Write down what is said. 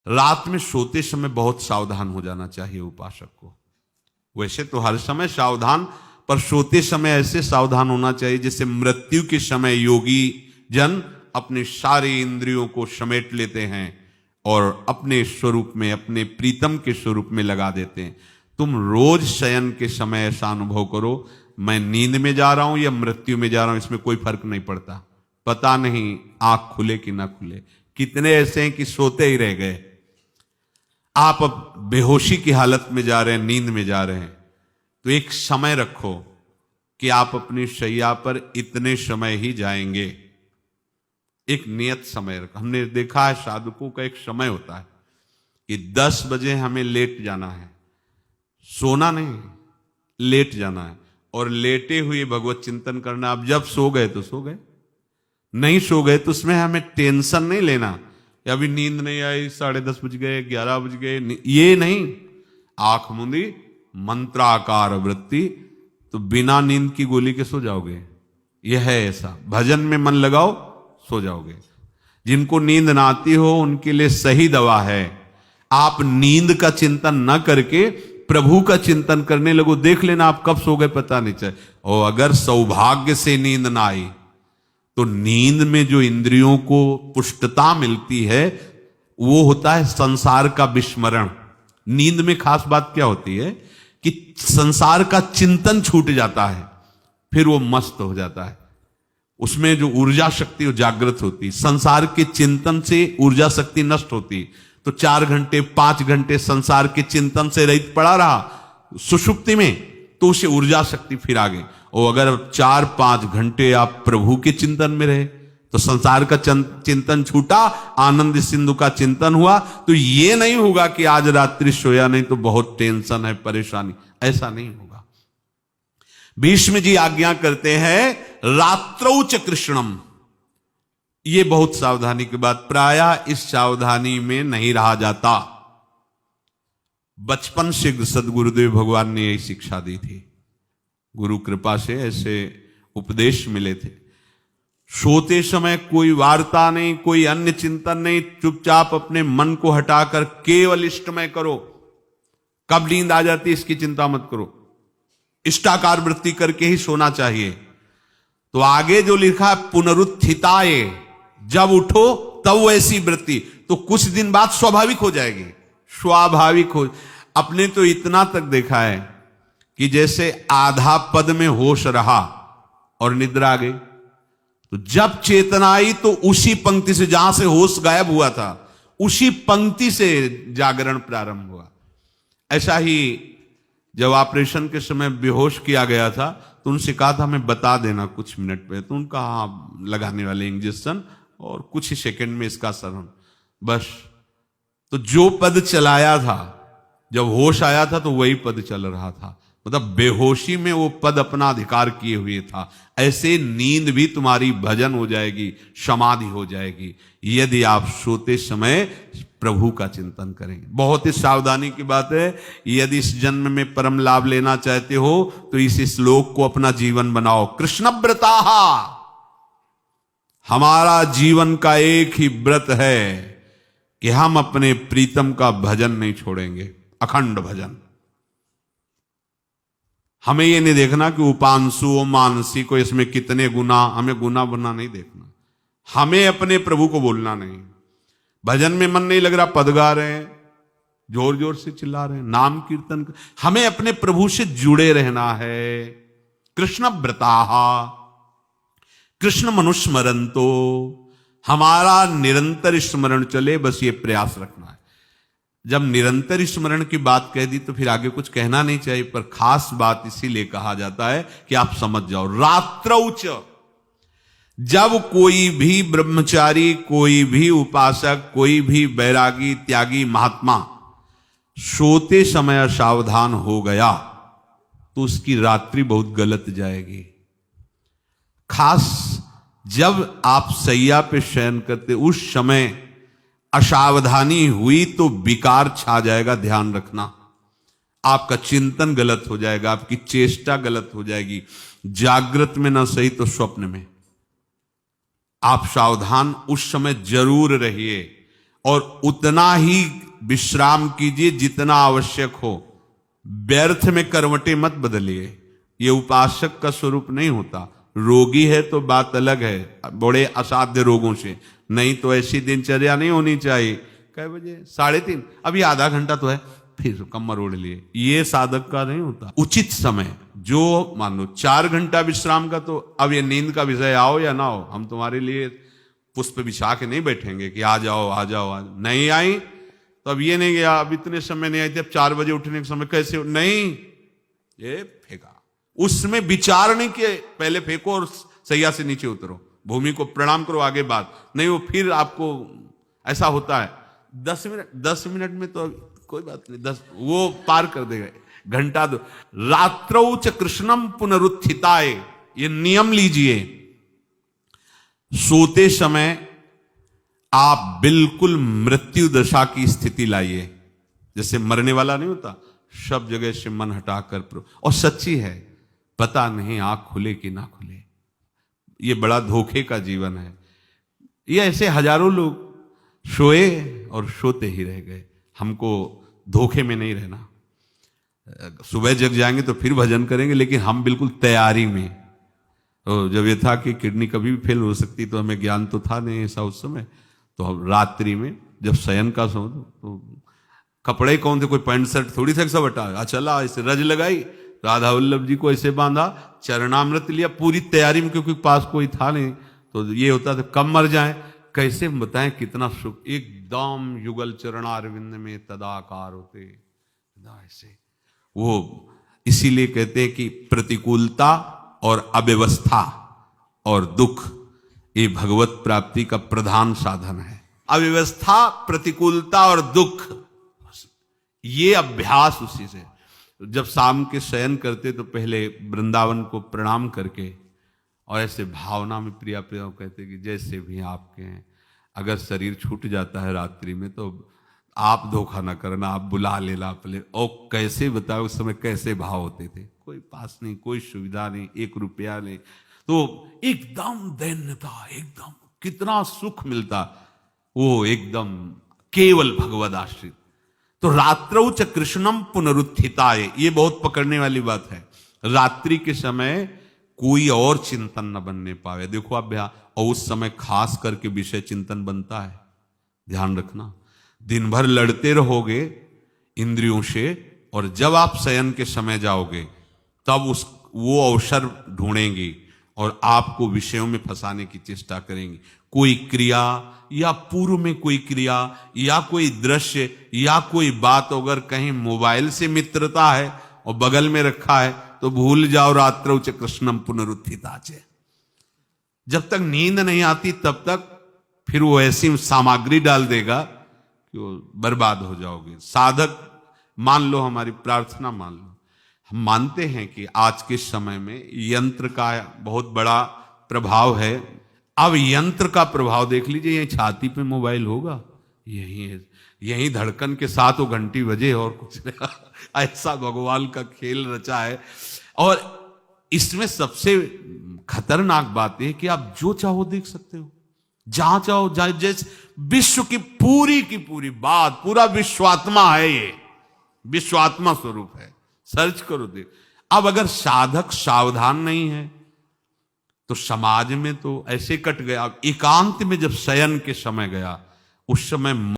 रात में सोते समय बहुत सावधान हो जाना चाहिए उपासक को। वैसे तो हर समय सावधान, पर सोते समय ऐसे सावधान होना चाहिए जैसे मृत्यु के समय योगी जन अपने सारे इंद्रियों को समेट लेते हैं और अपने स्वरूप में, अपने प्रीतम के स्वरूप में लगा देते हैं। तुम रोज शयन के समय ऐसा अनुभव करो, मैं नींद में जा रहा हूं या मृत्यु में जा रहा हूं, इसमें कोई फर्क नहीं पड़ता। पता नहीं आंख खुले कि ना खुले। कितने ऐसे हैं कि सोते ही रह गए। आप अब बेहोशी की हालत में जा रहे हैं, नींद में जा रहे हैं, तो एक समय रखो कि आप अपनी शैया पर इतने समय ही जाएंगे। एक नियत समय रखो। हमने देखा है साधकों का एक समय होता है कि 10 बजे हमें लेट जाना है, सोना नहीं, लेट जाना है और लेटे हुए भगवत चिंतन करना। अब जब सो गए तो सो गए, नहीं सो गए तो उसमें हमें टेंशन नहीं लेना। अभी नींद नहीं आई, 10:30 बज गए, 11 बज गए, ये नहीं। आंख मूंदी, मंत्राकार वृत्ति, तो बिना नींद की गोली के सो जाओगे। यह है ऐसा। भजन में मन लगाओ, सो जाओगे। जिनको नींद ना आती हो उनके लिए सही दवा है, आप नींद का चिंतन न करके प्रभु का चिंतन करने लगो। देख लेना आप कब सो गए पता नहीं चले। और अगर सौभाग्य से नींद ना आई तो नींद में जो इंद्रियों को पुष्टता मिलती है वो होता है संसार का विस्मरण। नींद में खास बात क्या होती है कि संसार का चिंतन छूट जाता है, फिर वो मस्त हो जाता है। उसमें जो ऊर्जा शक्ति वो जागृत होती, संसार के चिंतन से ऊर्जा शक्ति नष्ट होती। तो 4 घंटे 5 घंटे संसार के चिंतन से रहित पड़ा रहा सुषुप्ति में, तो उसे ऊर्जा शक्ति फिर आ गई। और अगर 4-5 घंटे आप प्रभु के चिंतन में रहे तो संसार का चिंतन छूटा, आनंद सिंधु का चिंतन हुआ। तो ये नहीं होगा कि आज रात्रि सोया नहीं तो बहुत टेंशन है, परेशानी, ऐसा नहीं होगा। भीष्म जी आज्ञा करते हैं रात्रौ च कृष्णम। ये बहुत सावधानी की बात, प्रायः इस सावधानी में नहीं रहा जाता। बचपन से सदगुरुदेव भगवान ने यही शिक्षा दी थी, गुरु कृपा से ऐसे उपदेश मिले थे। सोते समय कोई वार्ता नहीं, कोई अन्य चिंतन नहीं, चुपचाप अपने मन को हटाकर केवल इष्टमय करो। कब नींद आ जाती है इसकी चिंता मत करो, इष्टाकार वृत्ति करके ही सोना चाहिए। तो आगे जो लिखा है पुनरुत्थिताये, जब उठो तब वैसी वृत्ति, तो कुछ दिन बाद स्वाभाविक हो जाएगी, स्वाभाविक हो। अपने तो इतना तक देखा है कि जैसे आधा पद में होश रहा और निद्रा आ गई, तो जब चेतना आई तो उसी पंक्ति से, जहां से होश गायब हुआ था उसी पंक्ति से जागरण प्रारंभ हुआ। ऐसा ही जब ऑपरेशन के समय बेहोश किया गया था तो उनसे कहा था हमें बता देना कुछ मिनट पे, तो उनका हाँ लगाने वाले इंजेक्शन और कुछ ही सेकंड में इसका शरण, बस। तो जो पद चलाया था, जब होश आया था तो वही पद चल रहा था, मतलब बेहोशी में वो पद अपना अधिकार किए हुए था। ऐसे नींद भी तुम्हारी भजन हो जाएगी, समाधि हो जाएगी, यदि आप सोते समय प्रभु का चिंतन करेंगे। बहुत ही सावधानी की बात है। यदि इस जन्म में परम लाभ लेना चाहते हो तो इस श्लोक को अपना जीवन बनाओ। कृष्णव्रताः, हमारा जीवन का एक ही व्रत है कि हम अपने प्रीतम का भजन नहीं छोड़ेंगे, अखंड भजन। हमें ये नहीं देखना कि उपांशु मानसी को इसमें कितने गुना, हमें गुना बुना नहीं देखना। हमें अपने प्रभु को बोलना नहीं। भजन में मन नहीं लग रहा, पद गा रहे हैं, जोर जोर से चिल्ला रहे हैं, नाम कीर्तन, हमें अपने प्रभु से जुड़े रहना है। कृष्ण व्रताः, कृष्ण मनुस्मरन्तो, हमारा निरंतर स्मरण चले, बस ये प्रयास रखना है। जब निरंतर स्मरण की बात कह दी तो फिर आगे कुछ कहना नहीं चाहिए, पर खास बात इसीलिए कहा जाता है कि आप समझ जाओ। रात्रौ च, जब कोई भी ब्रह्मचारी, कोई भी उपासक, कोई भी बैरागी त्यागी महात्मा सोते समय सावधान हो गया तो उसकी रात्रि बहुत गलत जाएगी। खास जब आप सैया पे शयन करते उस समय असावधानी हुई तो विकार छा जाएगा, ध्यान रखना। आपका चिंतन गलत हो जाएगा, आपकी चेष्टा गलत हो जाएगी, जागृत में ना सही तो स्वप्न में। आप सावधान उस समय जरूर रहिए और उतना ही विश्राम कीजिए जितना आवश्यक हो। व्यर्थ में करवटें मत बदलिए, ये उपासक का स्वरूप नहीं होता। रोगी है तो बात अलग है, बड़े असाध्य रोगों से, नहीं तो ऐसी दिनचर्या नहीं होनी चाहिए। कै बजे? 3:30, अभी आधा घंटा तो है, फिर कमर ओढ़ लिए, ये साधक का नहीं होता। उचित समय, जो मान लो 4 घंटा विश्राम का, तो अब ये नींद का विषय आओ या ना हो, हम तुम्हारे लिए पुष्प बिछा के नहीं बैठेंगे कि आ जाओ आ जाओ आ जाओ। नहीं आई तो अब ये नहीं गया, अब इतने समय नहीं आई थी, अब 4 बजे उठने के समय कैसे नहीं, ये फेंका। उसमें विचार नहीं किए, पहले फेंको और सैया से नीचे उतरो, भूमि को प्रणाम करो, आगे बात नहीं। वो फिर आपको ऐसा होता है 10 मिनट में तो कोई बात नहीं, 10 वो पार कर देगा, घंटा दो। रात्रौ च कृष्णम पुनरुत्थिताय, ये नियम लीजिए। सोते समय आप बिल्कुल मृत्यु दशा की स्थिति लाइए, जैसे मरने वाला नहीं होता, सब जगह से मन हटाकर। और सच्ची है, पता नहीं आंख खुले कि ना खुले, ये बड़ा धोखे का जीवन है। ये ऐसे हजारों लोग सोए और सोते ही रह गए। हमको धोखे में नहीं रहना। सुबह जग जाएंगे तो फिर भजन करेंगे, लेकिन हम बिल्कुल तैयारी में। तो जब ये था कि किडनी कभी भी फेल हो सकती, तो हमें ज्ञान तो था नहीं ऐसा उस समय, तो हम रात्रि में जब शयन का सो, तो कपड़े कौन थे, कोई पैंट शर्ट थोड़ी थे, सब हटा चला, ऐसे रज लगाई, राधा वल्लभ जी को ऐसे बांधा, चरणामृत लिया, पूरी तैयारी में, क्योंकि पास कोई था नहीं। तो ये होता था कब मर जाए, कैसे बताएं कितना सुख, एकदम युगल चरणारविंद में तदाकार होते ऐसे। वो इसीलिए कहते हैं कि प्रतिकूलता और अव्यवस्था और दुख, ये भगवत प्राप्ति का प्रधान साधन है। अव्यवस्था, प्रतिकूलता और दुख, ये अभ्यास उसी से। जब शाम के शयन करते तो पहले वृंदावन को प्रणाम करके, और ऐसे भावना में प्रिया प्रिया कहते कि जैसे भी आपके हैं, अगर शरीर छूट जाता है रात्रि में तो आप धोखा ना करना, आप बुला लेना अपने। और कैसे बताओ उस समय कैसे भाव होते थे, कोई पास नहीं, कोई सुविधा नहीं, 1 रुपया नहीं, तो एकदम दैन्यता, एकदम कितना सुख मिलता, वो एकदम केवल भगवद आश्रित। तो रात्रौ च कृष्णम पुनरुत्थिताय, ये बहुत पकड़ने वाली बात है। रात्रि के समय कोई और चिंतन न बनने पावे। देखो आप, और उस समय खास करके विषय चिंतन बनता है, ध्यान रखना। दिन भर लड़ते रहोगे इंद्रियों से, और जब आप शयन के समय जाओगे तब वो अवसर ढूंढेंगे और आपको विषयों में फंसाने की चेष्टा करेंगे। कोई क्रिया या पूर्व में कोई क्रिया या कोई दृश्य या कोई बात, अगर कहीं मोबाइल से मित्रता है और बगल में रखा है तो भूल जाओ, रात्रौ च कृष्णम पुनरुत्थिताचे। जब तक नींद नहीं आती तब तक फिर वो ऐसी सामग्री डाल देगा कि वो बर्बाद हो जाओगे। साधक मान लो, हमारी प्रार्थना मान लो, हम मानते हैं कि आज के समय में यंत्र का बहुत बड़ा प्रभाव है। अब यंत्र का प्रभाव देख लीजिए, यही छाती पे मोबाइल होगा, यही धड़कन के साथ वो घंटी बजे और कुछ नहीं। ऐसा भगवान का खेल रचा है। और इसमें सबसे खतरनाक बात है कि आप जो चाहो देख सकते हो, जहां चाहो, जैसे विश्व की पूरी बात, पूरा विश्वात्मा है, ये विश्वात्मा स्वरूप है, सर्च करो देख। अब अगर साधक सावधान नहीं है तो समाज में तो ऐसे कट गया। अब एकांत में जब शयन के समय गया, उस समय